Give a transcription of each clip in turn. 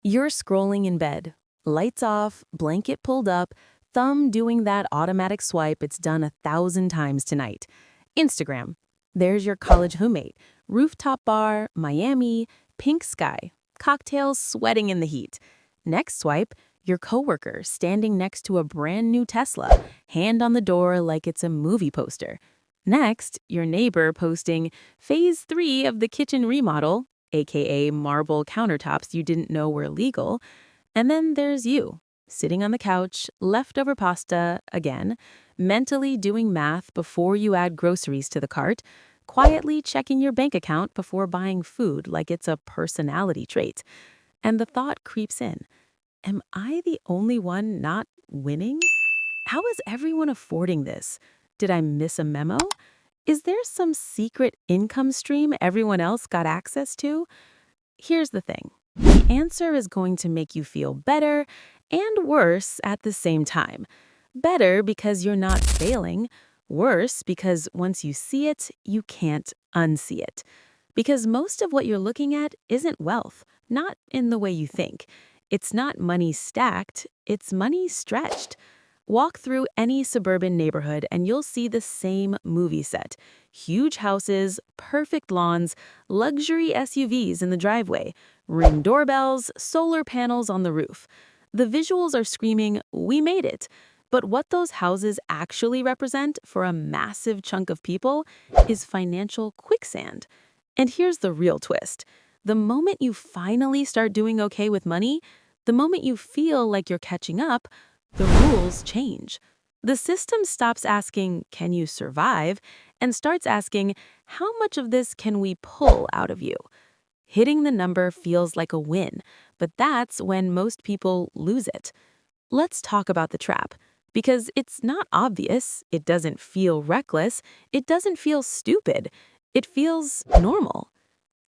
You're scrolling in bed, lights off, blanket pulled up, thumb doing that automatic swipe it's done 1,000 times tonight. Instagram. There's your college roommate, rooftop bar, Miami, pink sky, cocktails sweating in the heat. Next swipe, your coworker standing next to a brand new Tesla, hand on the door like it's a movie poster. Next, your neighbor posting phase 3 of the kitchen remodel, aka marble countertops you didn't know were legal. And then there's you, sitting on the couch, leftover pasta again, mentally doing math before you add groceries to the cart, quietly checking your bank account before buying food like it's a personality trait. And the thought creeps in, am I the only one not winning? How is everyone affording this? Did I miss a memo? Is there some secret income stream everyone else got access to? Here's the thing. The answer is going to make you feel better and worse at the same time. Better because you're not failing. Worse because once you see it, you can't unsee it. Because most of what you're looking at isn't wealth, not in the way you think. It's not money stacked, it's money stretched. Walk through any suburban neighborhood and you'll see the same movie set. Huge houses, perfect lawns, luxury SUVs in the driveway, Ring doorbells, solar panels on the roof. The visuals are screaming, "We made it." But what those houses actually represent for a massive chunk of people is financial quicksand. And here's the real twist. The moment you finally start doing okay with money, the moment you feel like you're catching up, the rules change. The system stops asking, "Can you survive?" and starts asking, "How much of this can we pull out of you?" Hitting the number feels like a win, but that's when most people lose it. Let's talk about the trap. Because it's not obvious, it doesn't feel reckless, it doesn't feel stupid, it feels normal.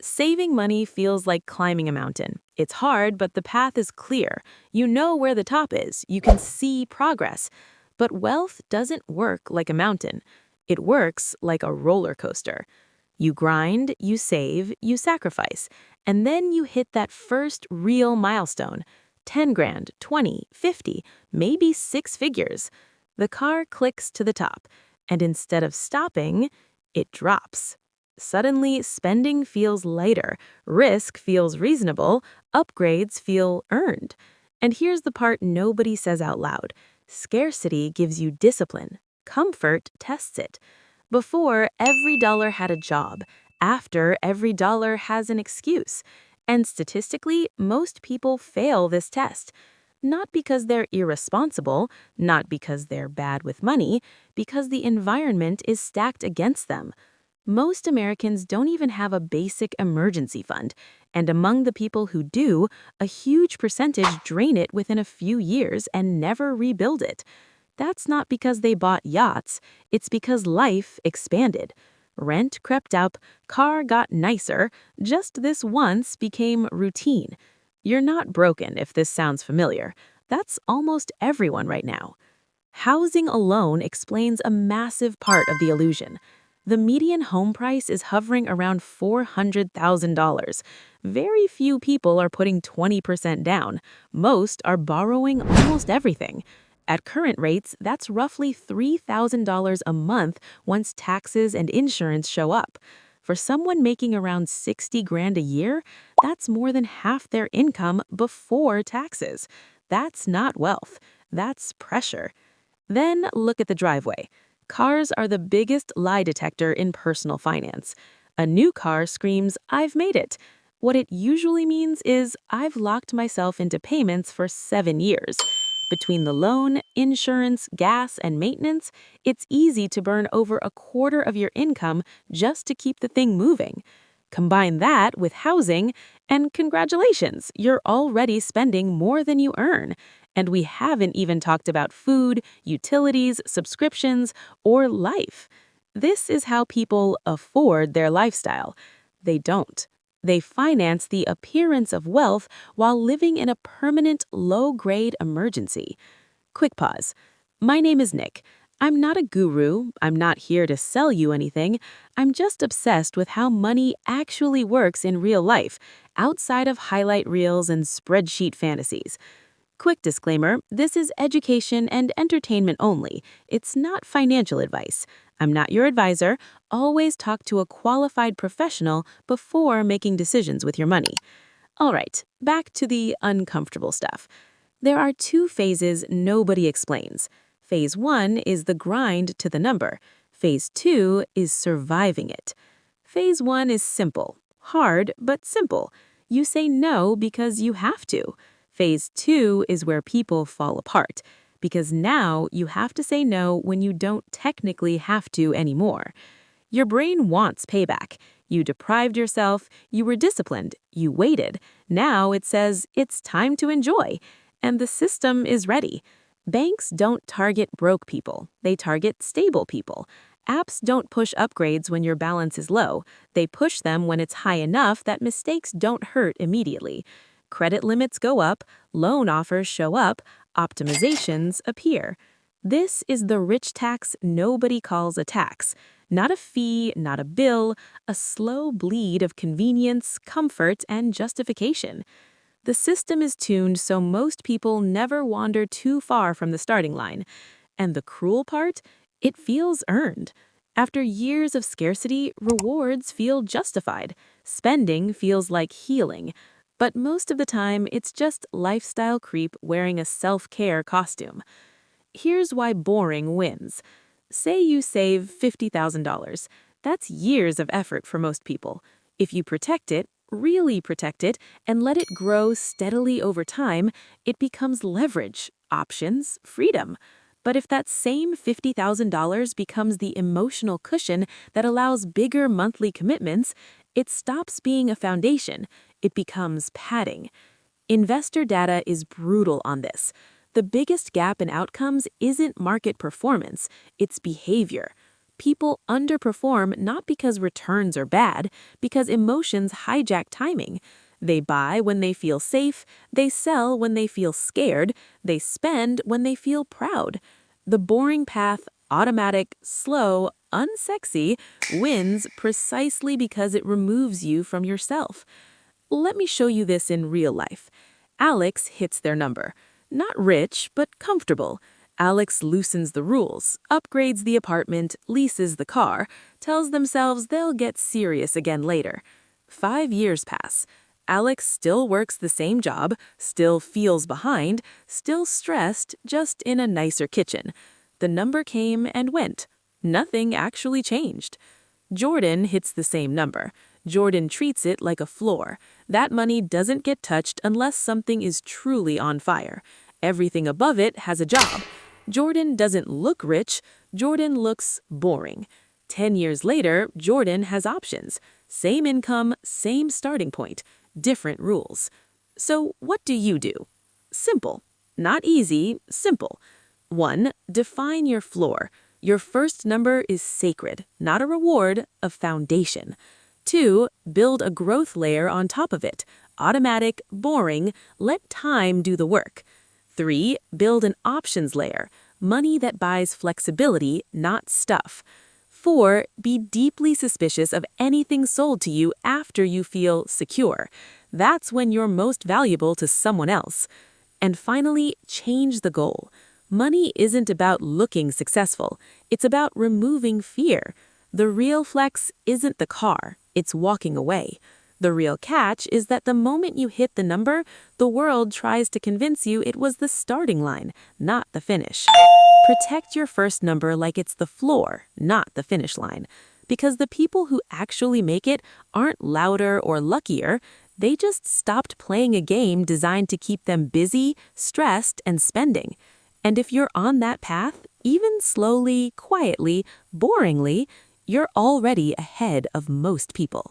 Saving money feels like climbing a mountain. It's hard, but the path is clear. You know where the top is, you can see progress. But wealth doesn't work like a mountain. It works like a roller coaster. You grind, you save, you sacrifice, and then you hit that first real milestone. 10 grand, 20, 50, maybe 6 figures. The car clicks to the top, and instead of stopping, it drops. Suddenly, spending feels lighter, risk feels reasonable, upgrades feel earned. And here's the part nobody says out loud. Scarcity gives you discipline. Comfort tests it. Before, every dollar had a job. After, every dollar has an excuse. And statistically, most people fail this test. Not because they're irresponsible, not because they're bad with money, because the environment is stacked against them. Most Americans don't even have a basic emergency fund, and among the people who do, a huge percentage drain it within a few years and never rebuild it. That's not because they bought yachts, it's because life expanded. Rent crept up, car got nicer, just this once became routine. You're not broken if this sounds familiar. That's almost everyone right now. Housing alone explains a massive part of the illusion. The median home price is hovering around $400,000. Very few people are putting 20% down. Most are borrowing almost everything. At current rates, that's roughly $3,000 a month once taxes and insurance show up. For someone making around 60 grand a year, that's more than half their income before taxes. That's not wealth. That's pressure. Then look at the driveway. Cars are the biggest lie detector in personal finance. A new car screams, "I've made it." What it usually means is, "I've locked myself into payments for 7 years." Between the loan, insurance, gas, and maintenance, it's easy to burn over a quarter of your income just to keep the thing moving. Combine that with housing, and congratulations, you're already spending more than you earn. And we haven't even talked about food, utilities, subscriptions, or life. This is how people afford their lifestyle. They don't. They finance the appearance of wealth while living in a permanent low-grade emergency. Quick pause. My name is Nick. I'm not a guru. I'm not here to sell you anything. I'm just obsessed with how money actually works in real life outside of highlight reels and spreadsheet fantasies. Quick disclaimer, this is education and entertainment only. It's not financial advice. I'm not your advisor. Always talk to a qualified professional before making decisions with your money. All right, back to the uncomfortable stuff. There are two phases nobody explains. Phase 1 is the grind to the number. Phase 2 is surviving it. Phase 1 is simple, hard, but simple. You say no because you have to. Phase 2 is where people fall apart, because now you have to say no when you don't technically have to anymore. Your brain wants payback. You deprived yourself, you were disciplined, you waited. Now it says it's time to enjoy. And the system is ready. Banks don't target broke people, they target stable people. Apps don't push upgrades when your balance is low. They push them when it's high enough that mistakes don't hurt immediately. Credit limits go up, loan offers show up, optimizations appear. This is the rich tax nobody calls a tax. Not a fee, not a bill, a slow bleed of convenience, comfort, and justification. The system is tuned so most people never wander too far from the starting line. And the cruel part? It feels earned. After years of scarcity, rewards feel justified. Spending feels like healing. But most of the time, it's just lifestyle creep wearing a self-care costume. Here's why boring wins. Say you save $50,000. That's years of effort for most people. If you protect it, really protect it, and let it grow steadily over time, it becomes leverage, options, freedom. But if that same $50,000 becomes the emotional cushion that allows bigger monthly commitments, it stops being a foundation. It becomes padding. Investor data is brutal on this. The biggest gap in outcomes isn't market performance, it's behavior. People underperform not because returns are bad, because emotions hijack timing. They buy when they feel safe, they sell when they feel scared, they spend when they feel proud. The boring path, automatic, slow, unsexy, wins precisely because it removes you from yourself. Let me show you this in real life. Alex hits their number. Not rich, but comfortable. Alex loosens the rules, upgrades the apartment, leases the car, tells themselves they'll get serious again later. 5 years pass. Alex still works the same job, still feels behind, still stressed, just in a nicer kitchen. The number came and went. Nothing actually changed. Jordan hits the same number. Jordan treats it like a floor. That money doesn't get touched unless something is truly on fire. Everything above it has a job. Jordan doesn't look rich. Jordan looks boring. 10 years later, Jordan has options. Same income, same starting point, different rules. So what do you do? Simple. Not easy, simple. 1. Define your floor. Your first number is sacred, not a reward, a foundation. 2. Build a growth layer on top of it. Automatic, boring, let time do the work. 3. Build an options layer. Money that buys flexibility, not stuff. 4. Be deeply suspicious of anything sold to you after you feel secure. That's when you're most valuable to someone else. And finally, change the goal. Money isn't about looking successful. It's about removing fear. The real flex isn't the car, it's walking away. The real catch is that the moment you hit the number, the world tries to convince you it was the starting line, not the finish. Protect your first number like it's the floor, not the finish line. Because the people who actually make it aren't louder or luckier, they just stopped playing a game designed to keep them busy, stressed, and spending. And if you're on that path, even slowly, quietly, boringly, you're already ahead of most people.